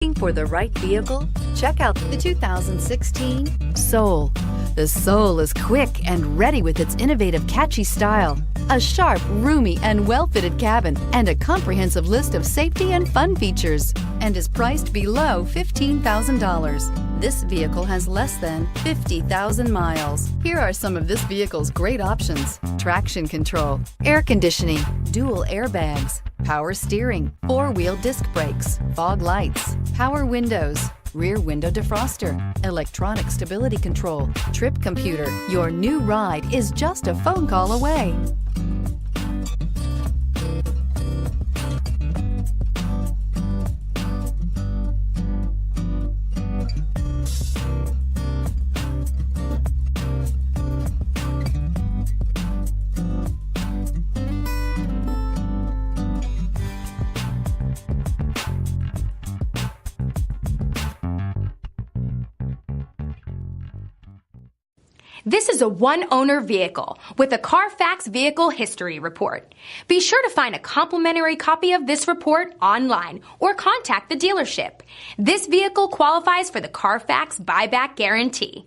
Looking for the right vehicle? Check out the 2016 Soul. The Soul is quick and ready with its innovative, catchy style, a sharp, roomy, and well-fitted cabin, and a comprehensive list of safety and fun features, and is priced below $15,000. This vehicle has less than 50,000 miles. Here are some of this vehicle's great options: traction control, air conditioning, dual airbags, power steering, four-wheel disc brakes, fog lights, power windows, rear window defroster, electronic stability control, trip computer. Your new ride is just a phone call away. This is a one-owner vehicle with a Carfax Vehicle History Report. Be sure to find a complimentary copy of this report online or contact the dealership. This vehicle qualifies for the Carfax Buyback Guarantee.